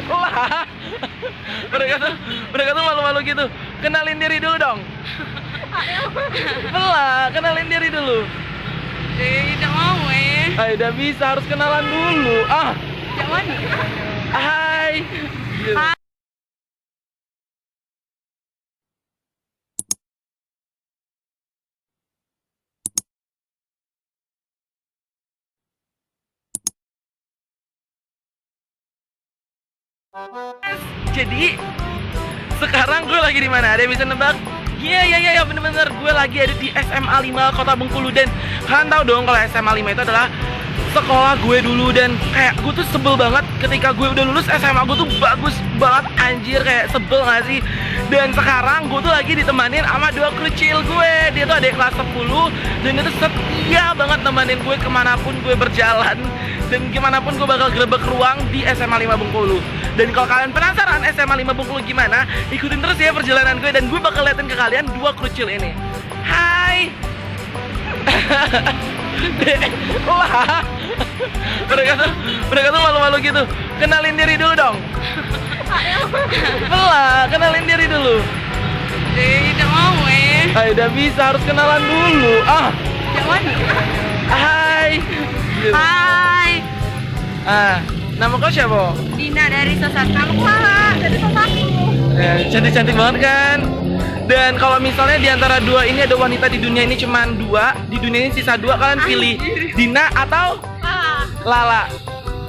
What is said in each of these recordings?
Wah, mereka tuh malu-malu gitu. Kenalin diri dulu dong. Belah, kenalin diri dulu. Tidak mau Ayo, udah bisa, harus kenalan dulu. Tidak mau nih. Hai. Hai. Jadi sekarang gue lagi di mana? Ada yang bisa nebak? Iya, bener-bener gue lagi ada di SMA 5 Kota Bengkulu. Dan kalian tahu dong kalau SMA 5 itu adalah sekolah gue dulu. Dan kayak gue tuh sebel banget ketika gue udah lulus SMA gue tuh bagus banget, anjir, kayak sebel gak sih? Dan sekarang gue tuh lagi ditemanin sama dua krucil gue. Dia tuh adik kelas 10 dan dia tuh setia banget nemenin gue kemanapun gue berjalan. Dan gimana pun gue bakal grebek ruang di SMA 5 Bengkulu. Dan kalau kalian penasaran SMA 5 Bengkulu gimana, ikutin terus ya perjalanan gue. Dan gue bakal liatin ke kalian dua krucil ini. Hai. Wah, mereka tuh malu-malu gitu. Kenalin diri dulu dong. Belah, kenalin diri dulu. Tidak mau Ayo, udah bisa, harus kenalan dulu. Tidak mau nih. Hai. Hai. Nama kau siapa? Dina dari Sosat. Nama Clara dari Sosatku. Cantik-cantik banget kan? Dan kalau misalnya di antara dua ini ada wanita di dunia ini cuman dua, di dunia ini sisa dua, kalian pilih Dina atau Lala.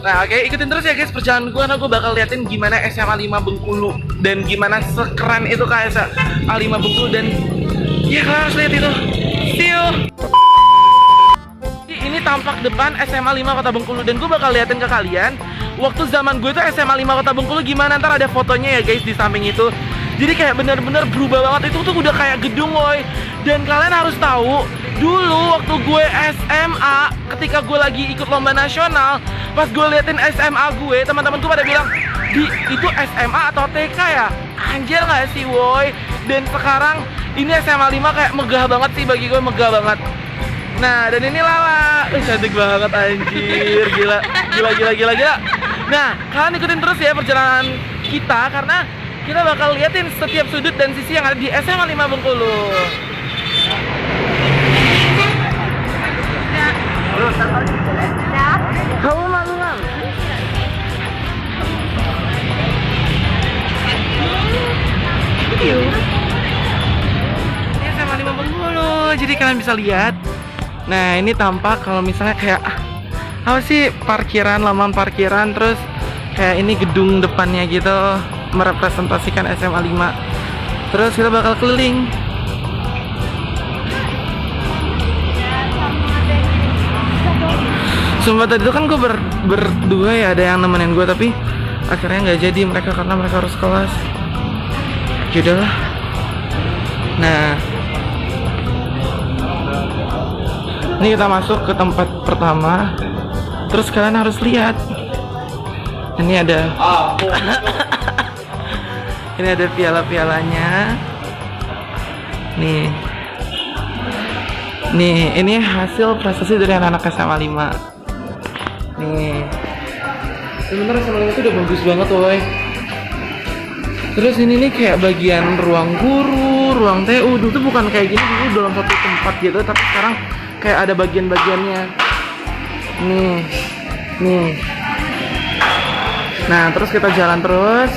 Nah, oke, ikutin terus ya guys perjalanan gue, karena gue bakal liatin gimana SMA 5 Bengkulu dan gimana sekeren itu kayak SMA 5 Bengkulu. Dan ya kalian harus lihat itu. See you. Ini tampak depan SMA 5 Kota Bengkulu dan gue bakal liatin ke kalian waktu zaman gue tuh SMA 5 Kota Bengkulu gimana. Ntar ada fotonya ya guys di samping itu. Jadi kayak bener-bener berubah banget, itu tuh udah kayak gedung woy. Dan kalian harus tahu, dulu waktu gue SMA, ketika gue lagi ikut lomba nasional, pas gue liatin SMA gue, teman-teman gue pada bilang, itu SMA atau TK ya? Anjir gak sih woy? Dan sekarang ini SMA 5 kayak megah banget sih, bagi gue megah banget. Nah, dan ini Lala. Cantik banget anjir, gila. Nah, kalian ikutin terus ya perjalanan kita, karena kita bakal liatin setiap sudut dan sisi yang ada di SMA 5 Bengkulu. Kamu malu nggak? Ini SMA 5 Bengkulu, jadi kalian bisa lihat. Nah, ini tampak kalau misalnya kayak apa sih, parkiran, laman parkiran, terus kayak ini gedung depannya gitu merepresentasikan SMA 5. Terus kita bakal keliling. Sumpah tadi itu kan gue berdua ya, ada yang nemenin gue, tapi akhirnya nggak jadi mereka karena mereka harus kelas. Yaudahlah. Nah, ini kita masuk ke tempat pertama. Terus kalian harus lihat. Ini ada ini ada piala-pialanya. Nih, ini hasil prestasi dari anak-anak SMA 5. Nih, sebenarnya SMA 5 itu udah bagus banget woy. Terus ini nih kayak bagian ruang guru, ruang TU. Dulu tuh bukan kayak gini, dulu dalam satu tempat gitu, tapi sekarang kayak ada bagian-bagiannya. Nih. Nah, terus kita jalan terus.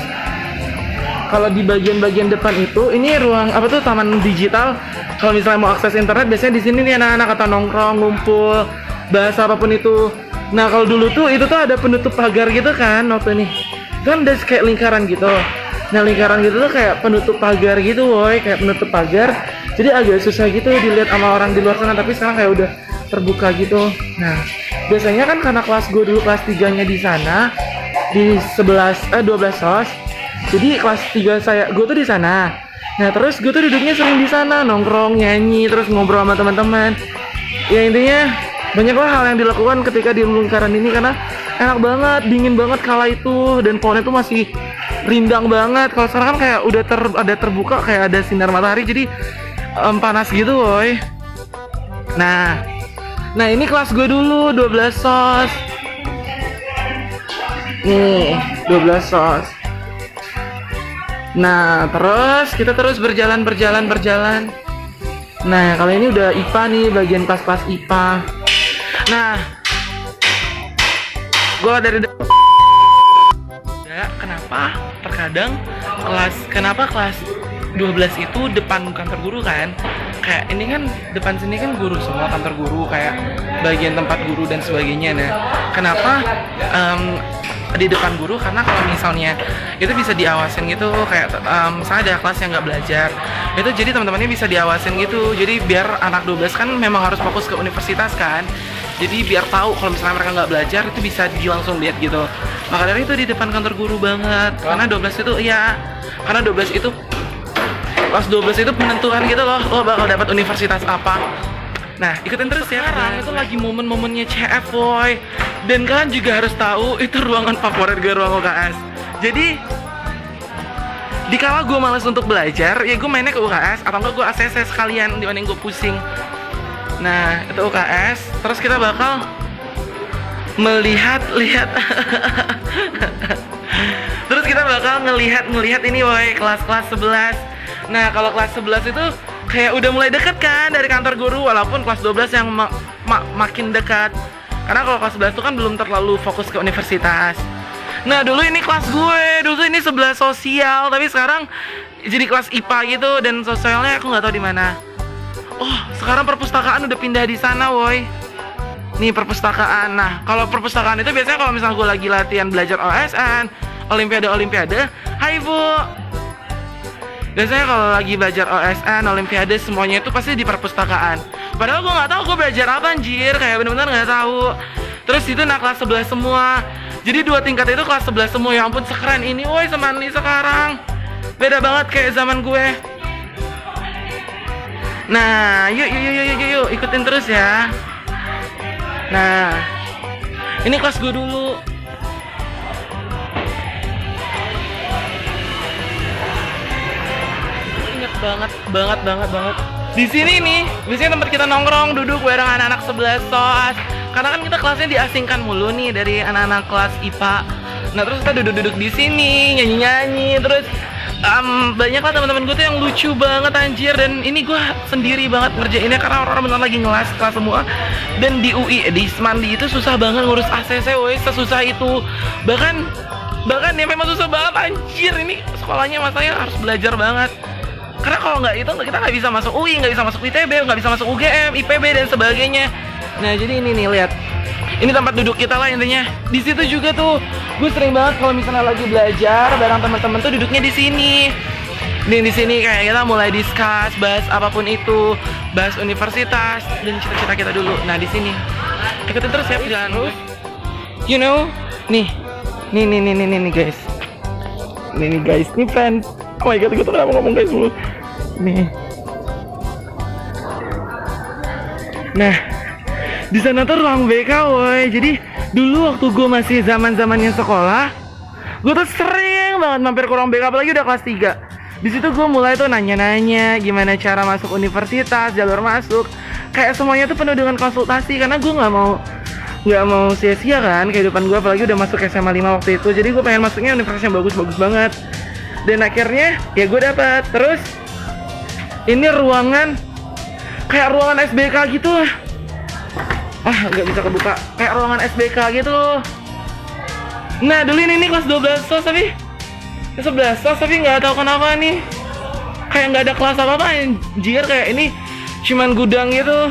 Kalau di bagian-bagian depan itu, ini ruang apa tuh, taman digital. Kalau misalnya mau akses internet, biasanya di sini nih anak-anak atau nongkrong, ngumpul, bahasa apapun itu. Nah, kalau dulu tuh itu tuh ada penutup pagar gitu kan, waktu ini. Kan ada kayak lingkaran gitu. Nah, lingkaran gitu tuh kayak penutup pagar gitu, woy, kayak penutup pagar. Jadi agak susah gitu dilihat sama orang di luar sana, tapi sekarang kayak udah terbuka gitu. Nah, biasanya kan karena kelas gue dulu kelas 3-nya di sana, di 12 sos. Jadi kelas 3 gue tuh di sana. Nah, terus gue tuh duduknya sering di sana, nongkrong, nyanyi, terus ngobrol sama teman-teman. Ya intinya banyak lah hal yang dilakukan ketika di lingkaran ini, karena enak banget, dingin banget kala itu, dan pohonnya tuh masih rindang banget. Kalau sekarang kan kayak udah ada terbuka, kayak ada sinar matahari, jadi panas gitu woy. Nah ini kelas gue dulu 12 sos. Nih, 12 sos. Nah, terus kita terus berjalan. Nah, kalau ini udah IPA nih, bagian kelas-kelas IPA. Nah, gue dari ya, kenapa terkadang kenapa kelas 12 itu depan kantor guru kan? Kayak ini kan depan sini kan guru semua, kantor guru kayak bagian tempat guru dan sebagainya. Nah, kenapa di depan guru? Karena kalau misalnya itu bisa diawasin gitu, kayak misalnya ada kelas yang nggak belajar, itu jadi teman-temannya bisa diawasin gitu. Jadi biar anak 12 kan memang harus fokus ke universitas kan, jadi biar tahu kalau misalnya mereka nggak belajar itu bisa langsung lihat gitu. Maka dari itu di depan kantor guru banget, karena 12 itu ya, karena 12 itu kelas 12 itu penentuan gitu loh, lo bakal dapat universitas apa. Nah, ikutin terus ya. Sekarang itu lagi momen-momennya CF boy. Dan kalian juga harus tahu itu ruangan favorit gue, ruang UKS. Jadi dikala gue malas untuk belajar, ya gue mainnya ke UKS atau enggak gue ACC sekalian dibanding gue pusing. Nah, itu UKS. Terus kita bakal melihat-lihat. Terus kita bakal ngelihat ini woy, kelas-kelas 11. Nah, kalau kelas 11 itu kayak udah mulai deket kan dari kantor guru, walaupun kelas 12 yang makin dekat. Karena kalau kelas 11 itu kan belum terlalu fokus ke universitas. Nah, dulu ini kelas gue, dulu ini 11 sosial, tapi sekarang jadi kelas IPA gitu, dan sosialnya aku nggak tahu di mana. Oh, sekarang perpustakaan udah pindah di sana, woy. Nih perpustakaan. Nah, kalau perpustakaan itu biasanya kalau misalnya gue lagi latihan belajar OSN, Olimpiade, hai Bu. Biasanya kalau lagi belajar OSN, Olimpiade, semuanya itu pasti di perpustakaan. Padahal gue nggak tahu gue belajar apa anjir, kayak bener-bener nggak tahu. Terus itu kelas 11 semua. Jadi 2 tingkat itu kelas 11 semua. Ya ampun, sekeren ini, woi, sama Anli sekarang. Beda banget kayak zaman gue. Nah, yuk, ikutin terus ya. Nah, ini kelas gue dulu. Ingat banget. Di sini nih, biasanya tempat kita nongkrong, duduk bareng anak-anak 11 SOAS. Karena kan kita kelasnya diasingkan mulu nih dari anak-anak kelas IPA. Nah, terus kita duduk-duduk di sini, nyanyi-nyanyi, terus banyak lah teman-teman gue tuh yang lucu banget anjir. Dan ini gue sendiri banget ngerjainnya karena orang-orang bener lagi kelas semua. Dan di UI, di Semandi itu susah banget ngurus ACC, woi, sesusah itu. Bahkan ya memang susah banget anjir. Ini sekolahnya masanya harus belajar banget. Karena kalau nggak itu kita nggak bisa masuk UI, nggak bisa masuk ITB, nggak bisa masuk UGM, IPB dan sebagainya. Nah, jadi ini nih, lihat. Ini tempat duduk kita lah intinya. Di situ juga tuh, gue sering banget kalau misalnya lagi belajar bareng teman-teman tuh duduknya di sini. Nih di sini kayak kita mulai discuss, bahas apapun itu, bahas universitas dan cita-cita kita dulu. Nah, di sini. Ikutin terus ya perjalanan gue. You know, nih guys. Nih guys, nih friends. Oh my god, gue tuh kenapa ngomong guys dulu. Nih. Nah, di sana tuh ruang BK, woi. Jadi dulu waktu gue masih zamannya sekolah, gue tuh sering banget mampir ke ruang BK, apalagi udah kelas 3. Di situ gue mulai tuh nanya-nanya gimana cara masuk universitas, jalur masuk. Kayak semuanya tuh penuh dengan konsultasi karena gue nggak mau sia-sia kan kehidupan gue, apalagi udah masuk SMA 5 waktu itu. Jadi gue pengen masuknya universitas yang bagus-bagus banget. Dan akhirnya ya gue dapat. Terus ini ruangan kayak ruangan SBK gitu. Nggak bisa kebuka. Kayak ruangan SBK gitu. Nah, dulu ini kelas 12 SOS tapi 11 SOS tapi nggak tahu kenapa nih. Kayak nggak ada kelas apa-apa anjir, kayak ini cuman gudang gitu.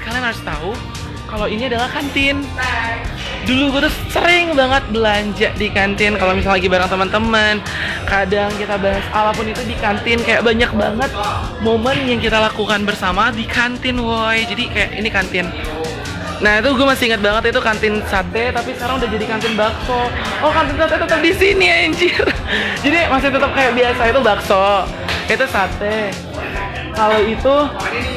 Kalian harus tahu kalau ini adalah kantin. Dulu gue tuh sering banget belanja di kantin kalau misalnya lagi bareng teman-teman. Kadang kita bahas apapun itu di kantin, kayak banyak banget momen yang kita lakukan bersama di kantin, woi. Jadi kayak ini kantin. Nah, itu gue masih ingat banget, itu kantin sate tapi sekarang udah jadi kantin bakso. Oh, kantin sate tetap di sini anjir. Jadi masih tetap kayak biasa, itu bakso, itu sate. Kalau itu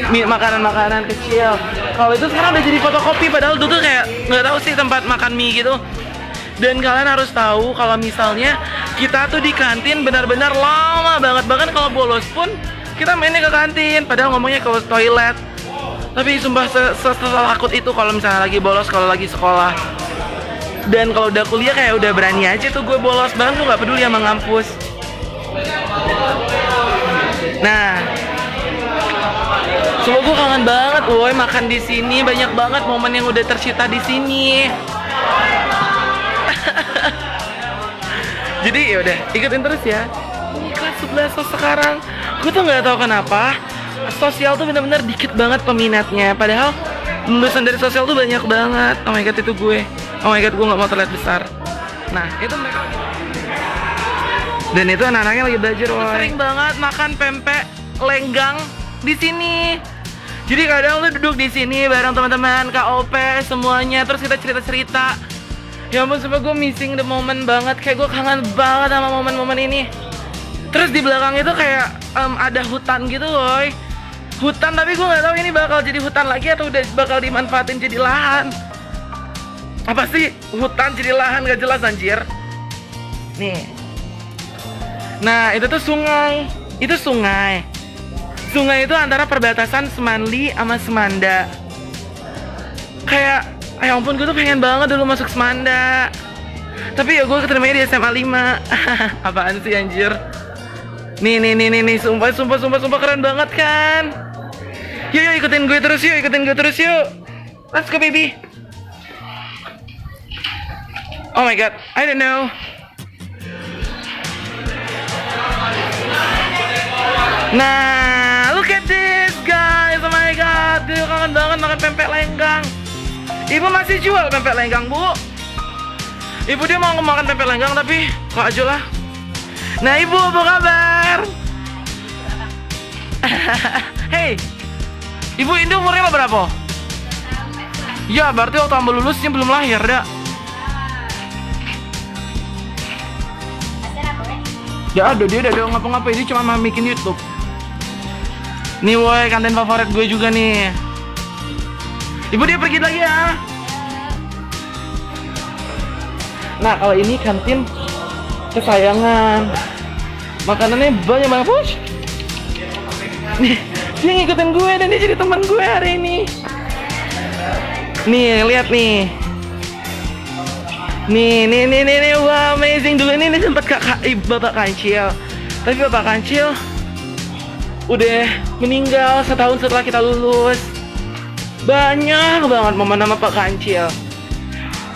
makanan-makanan kecil. Kalau itu sekarang udah jadi fotokopi, padahal dulu tuh kayak nggak tahu sih tempat makan mie gitu. Dan kalian harus tahu kalau misalnya kita tuh di kantin benar-benar lama banget. Bahkan kalau bolos pun kita mainnya ke kantin, padahal ngomongnya ke toilet. Tapi sumpah setakut itu kalau misalnya lagi bolos, kalau lagi sekolah. Dan kalau udah kuliah kayak udah berani aja tuh gue bolos banget, gue nggak peduli sama ngampus. Nah, semua gue kangen banget, woi makan di sini, banyak banget momen yang udah tercipta di sini. Jadi yaudah, ikutin terus ya. Ini kelas 11 so sekarang. Gue tuh nggak tahu kenapa sosial tuh bener-bener dikit banget peminatnya. Padahal lulusan dari sosial tuh banyak banget. Oh my god, itu gue. Oh my god, gue nggak mau terlihat besar. Nah, itu mereka lagi. Dan itu anak-anaknya lagi belajar, woy. Sering banget makan pempek lenggang di sini. Jadi kadang lu duduk di sini bareng teman-teman, KOP semuanya, terus kita cerita-cerita. Ya ampun, sumpah gue missing the moment banget. Kayak gue kangen banget sama momen-momen ini. Terus di belakang itu kayak ada hutan gitu, woy. Hutan, tapi gue nggak tahu ini bakal jadi hutan lagi atau udah bakal dimanfaatin jadi lahan. Apa sih hutan jadi lahan, gak jelas anjir. Nih. Nah, itu tuh sungai. Itu sungai. Sungai itu antara perbatasan Semanli sama Semanda. Kayak, ya ampun, gue tuh pengen banget dulu masuk Semanda. Tapi ya gue keterimanya di SMA 5. Apaan sih anjir. Nih, sumpah keren banget kan. Yuk, ikutin gue terus yuk. Let's go, baby. Oh my god, I don't know. Nah, look at this guys. Oh my god, gue kangen banget makan pempek lenggang. Ibu masih jual pempek lenggang, Bu. Ibu dia mau makan pempek lenggang tapi kok aja lah. Nah, Ibu apa kabar? Hey, Ibu ini umurnya berapa? Ya, berarti waktu ambil lulusnya belum lahir, dah. Ya ada, dia udah ngapa-ngapain, dia cuma mau bikin YouTube. Nih woi, kantin favorit gue juga nih. Ibu dia pergi lagi ya. Nah, kalau ini kantin kesayangan. Makanannya banyak banget, push. Nih, dia ngikutin gue dan dia jadi teman gue hari ini. Nih, lihat nih. Nih, wah amazing. Dulu ini sempat Bapak Kancil. Tapi Bapak Kancil udah meninggal setahun setelah kita lulus. Banyak banget momen sama Pak Kancil.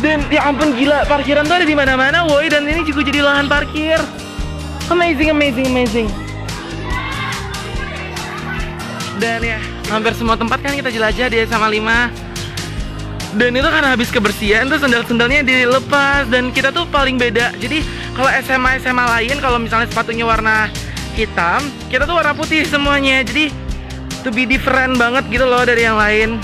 Dan ya ampun gila, parkiran tuh ada di mana-mana, woi. Dan ini juga jadi lahan parkir. Amazing. Dan ya, hampir semua tempat kan kita jelajah di SMA 5. Dan itu karena habis kebersihan tuh sendal-sendalnya dilepas. Dan kita tuh paling beda. Jadi kalau SMA lain, kalau misalnya sepatunya warna hitam, kita tuh warna putih semuanya. Jadi to be different banget gitu loh dari yang lain.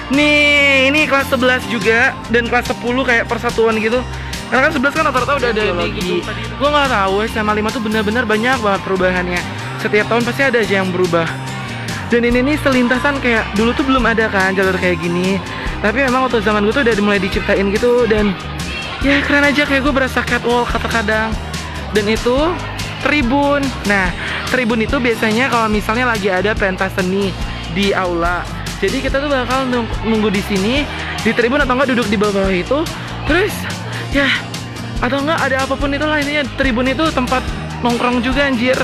Nih, ini kelas 11 juga. Dan kelas 10 kayak persatuan gitu. Karena kan 11 kan rata-rata udah ada gitu. Gue gak tahu SMA 5 tuh bener-bener banyak banget perubahannya. Setiap tahun pasti ada aja yang berubah. Dan ini nih selintasan kayak dulu tuh belum ada kan jalur kayak gini. Tapi memang waktu zaman gue tuh udah mulai diciptain gitu. Dan ya keren aja, kayak gue berasa catwalk kadang-kadang. Dan itu tribun. Nah, tribun itu biasanya kalau misalnya lagi ada pentas seni di aula. Jadi kita tuh bakal nunggu di sini di tribun atau enggak duduk di bawah itu. Terus ya atau enggak ada apapun itu lah, intinya tribun itu tempat nongkrong juga anjir.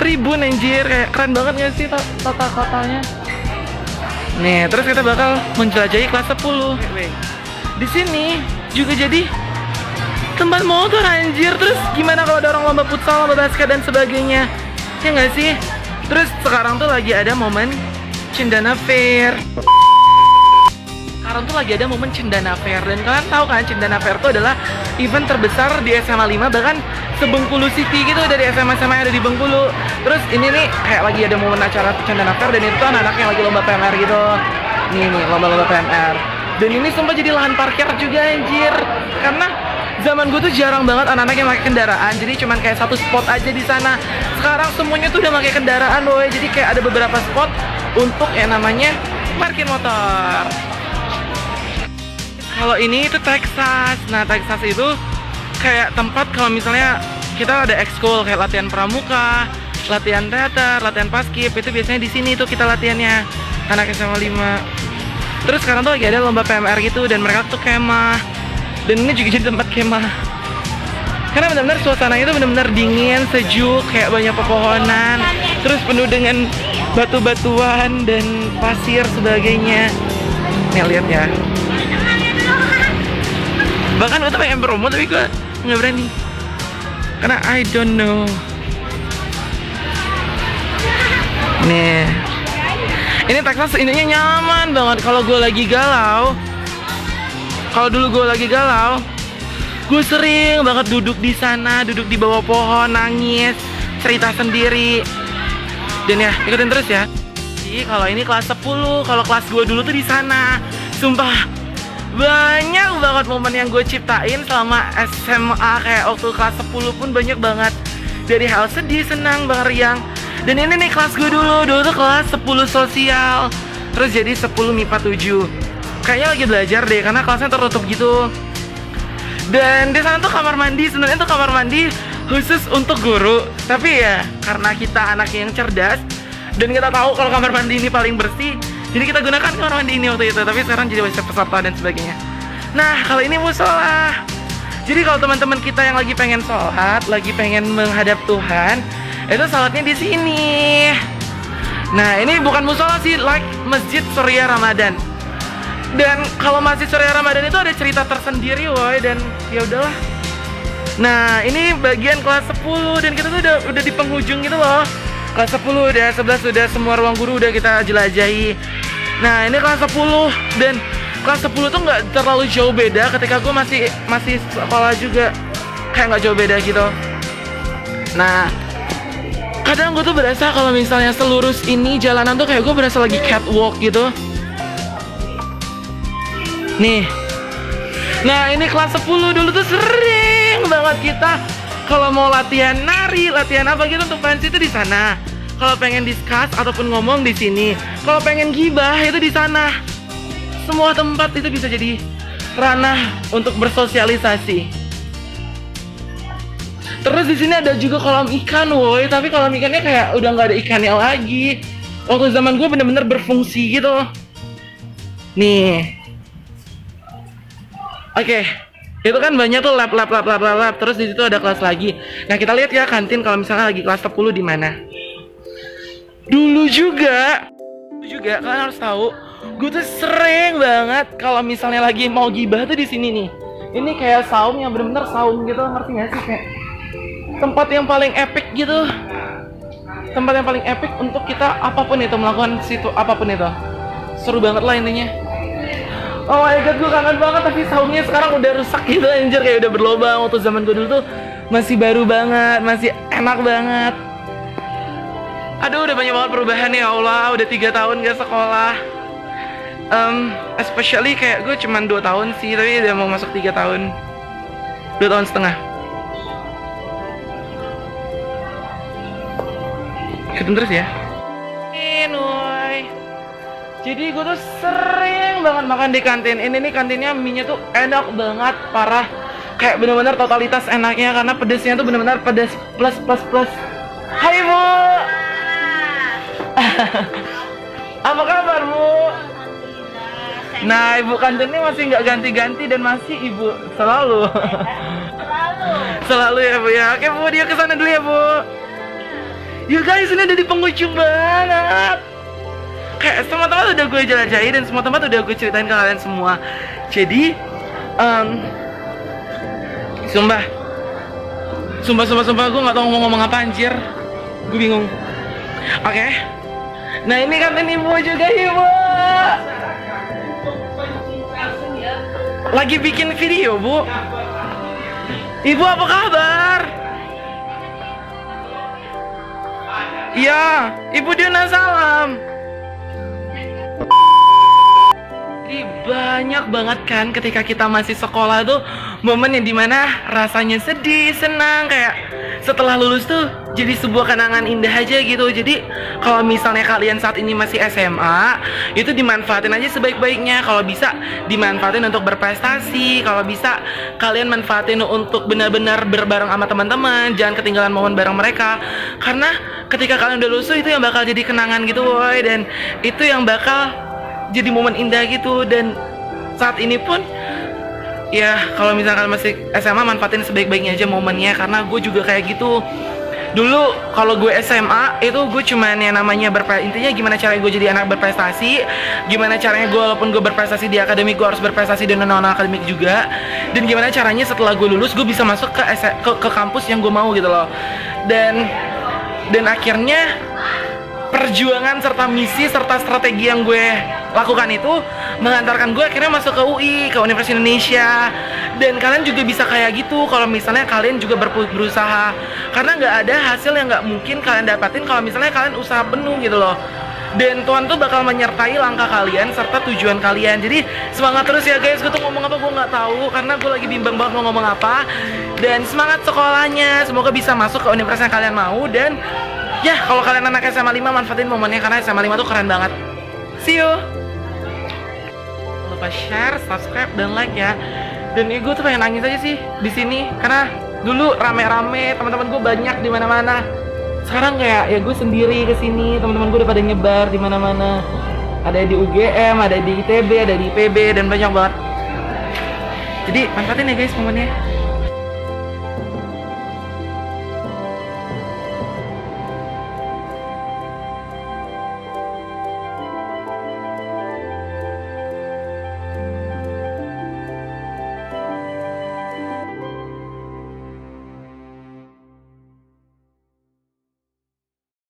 Tribun anjir, kayak keren banget gak sih tata kotanya. Nih, terus kita bakal menjelajahi kelas 10. Di sini juga jadi tempat motor anjir. Terus gimana kalau ada orang lomba futsal, lomba basket dan sebagainya? Ya nggak sih? Terus sekarang tuh lagi ada momen Cendana Fair. Sekarang tuh lagi ada momen Cendana Fair. Dan kalian tahu kan Cendana Fair itu adalah event terbesar di SMA 5, bahkan se-Bengkulu City gitu, dari SMA-SMA yang ada di Bengkulu. Terus ini nih kayak lagi ada momen acara Cendana Fair, dan itu anak-anaknya lagi lomba PMR gitu. Nih lomba-lomba PMR. Dan ini sumpah jadi lahan parkir juga anjir. Karena zaman gue tuh jarang banget anak-anak yang pakai kendaraan. Jadi cuman kayak satu spot aja di sana. Sekarang semuanya tuh udah pakai kendaraan, boy. Jadi kayak ada beberapa spot untuk yang namanya parkir motor. Kalau ini itu Texas. Nah, Texas itu kayak tempat kalau misalnya kita ada ekskul kayak latihan pramuka, latihan teater, latihan paskib, itu biasanya di sini tuh kita latihannya anak SMA 5. Terus sekarang tuh lagi ada lomba PMR gitu, dan mereka tuh kemah. Dan ini juga jadi tempat kemah. Karena benar-benar suasananya itu benar-benar dingin, sejuk, kayak banyak pepohonan, terus penuh dengan batu-batuan dan pasir sebagainya. Nih lihat ya. Bahkan gue tuh pengen promo tapi gue nggak berani. Karena I don't know. Nih. Ini Texas ininya nyaman banget kalau gue lagi galau. Kalau dulu gue lagi galau, gue sering banget duduk di sana, duduk di bawah pohon, nangis, cerita sendiri. Dan ya, ikutin terus ya. Jadi kalau ini kelas 10, kalau kelas gue dulu tuh di sana. Sumpah, banyak banget momen yang gue ciptain selama SMA. Kayak waktu kelas 10 pun banyak banget. Dari hal sedih, senang, riang. Dan ini nih kelas gue dulu tuh kelas 10 sosial. Terus jadi 10 MIPA 7. Kayaknya lagi belajar deh, karena kelasnya tertutup gitu. Dan di sana tuh kamar mandi, sebenarnya tuh kamar mandi khusus untuk guru. Tapi ya, karena kita anak yang cerdas dan kita tahu kalau kamar mandi ini paling bersih, jadi kita gunakan kamar mandi ini waktu itu. Tapi sekarang jadi WC peserta dan sebagainya. Nah, kalau ini musola. Jadi kalau teman-teman kita yang lagi pengen sholat, lagi pengen menghadap Tuhan, itu sholatnya di sini. Nah, ini bukan musola sih, like Masjid Surya Ramadan. Dan kalau Masjid Surya Ramadan itu ada cerita tersendiri, woy, dan ya udahlah. Nah, ini bagian kelas 10 dan kita tuh udah di penghujung gitu loh. Kelas 10 udah, 11 udah, semua ruang guru udah kita jelajahi. Nah, ini kelas 10 dan kelas 10 tuh nggak terlalu jauh beda ketika gue masih sekolah juga. Kayak nggak jauh beda gitu. Nah, kadang gue tuh berasa kalau misalnya selurus ini jalanan tuh kayak gue berasa lagi catwalk gitu. Nih. Nah, ini kelas 10 dulu tuh sering banget kita kalau mau latihan nari, latihan apa gitu untuk pensi itu di sana. Kalau pengen discuss ataupun ngomong di sini. Kalau pengen gibah itu di sana. Semua tempat itu bisa jadi ranah untuk bersosialisasi. Terus di sini ada juga kolam ikan, woi. Tapi kolam ikannya kayak udah nggak ada ikannya lagi. Waktu zaman gue bener-bener berfungsi gitu. Nih. Oke, itu kan banyak tuh lab. Terus di situ ada kelas lagi. Nah, kita lihat ya kantin kalau misalnya lagi kelas 10 di mana. Dulu juga kalian harus tahu, gue tuh sering banget kalau misalnya lagi mau gibah tuh di sini nih. Ini kayak saung yang bener-bener saung gitu, ngerti gak sih? Kayak tempat yang paling epic gitu. Tempat yang paling epic untuk kita apapun itu, melakukan situ apapun itu. Seru banget lah intinya. Oh my god, gue kangen banget, tapi saungnya sekarang udah rusak gitu anjir, kayak udah berlobang. Waktu zaman gue dulu tuh masih baru banget, masih enak banget. Aduh, udah banyak banget perubahan ya Allah, udah 3 tahun gak sekolah. Especially kayak gue cuman 2 tahun sih, tapi udah mau masuk 3 tahun. 2 tahun setengah. Ikutin terus ya. Jadi gue tuh sering banget makan di kantin. Ini nih kantinnya mie-nya tuh enak banget, parah. Kayak bener-bener totalitas enaknya karena pedesnya tuh bener-bener pedes plus. Hai Bu. Apa kabar Bu? Nah, ibu kantin ini masih nggak ganti-ganti dan masih ibu selalu. Selalu ya Bu ya. Oke Bu, dia kesana dulu ya Bu. You guys, ini udah di penghujung banget. Kayak semua tempat udah gue jelajahi dan semua tempat udah gue ceritain ke kalian semua. Jadi, sumpah gue nggak tahu ngomong apa anjir. Gue bingung. Oke. Nah, ini kan ibu juga ibu. Lagi bikin video Bu. Ibu apa kabar? Iya, Ibu Diana salam. Jadi banyak banget kan ketika kita masih sekolah tuh momen yang dimana rasanya sedih, senang, kayak setelah lulus tuh jadi sebuah kenangan indah aja gitu. Jadi kalau misalnya kalian saat ini masih SMA, itu dimanfaatin aja sebaik-baiknya. Kalau bisa dimanfaatin untuk berprestasi, kalau bisa kalian manfaatin untuk benar-benar berbareng sama teman-teman, jangan ketinggalan momen bareng mereka. Karena ketika kalian udah lulus itu yang bakal jadi kenangan gitu woy, dan itu yang bakal jadi momen indah gitu. Dan saat ini pun ya kalau misalkan masih SMA manfaatin sebaik-baiknya aja momennya, karena gue juga kayak gitu. Dulu kalau gue SMA itu gue cuman yang namanya intinya gimana caranya gue jadi anak berprestasi, gimana caranya gue walaupun gue berprestasi di akademik gue harus berprestasi di non akademik juga, dan gimana caranya setelah gue lulus gue bisa masuk ke kampus yang gue mau gitu loh. Dan akhirnya perjuangan serta misi serta strategi yang gue lakukan itu mengantarkan gue akhirnya masuk ke UI, ke Universitas Indonesia. Dan kalian juga bisa kayak gitu kalau misalnya kalian juga berusaha, karena nggak ada hasil yang nggak mungkin kalian dapatin kalau misalnya kalian usaha penuh gitu loh. Dan Tuhan tuh bakal menyertai langkah kalian serta tujuan kalian. Jadi semangat terus ya guys. Gue tuh ngomong apa gue nggak tahu karena gue lagi bimbang banget mau ngomong apa. Dan semangat sekolahnya, semoga bisa masuk ke universitas yang kalian mau. Dan ya kalau kalian anak SMA 5 manfaatin momennya karena SMA 5 tuh keren banget. See you. Jangan lupa share, subscribe, dan like ya. Dan gue tuh pengen nangis aja sih di sini karena dulu rame-rame, teman-teman gue banyak di mana-mana. Sekarang kayak ya gue sendiri ke sini, teman-teman gue udah pada nyebar di mana-mana. Ada di UGM, ada di ITB, ada di IPB, dan banyak banget. Jadi manfaatin ya guys momennya.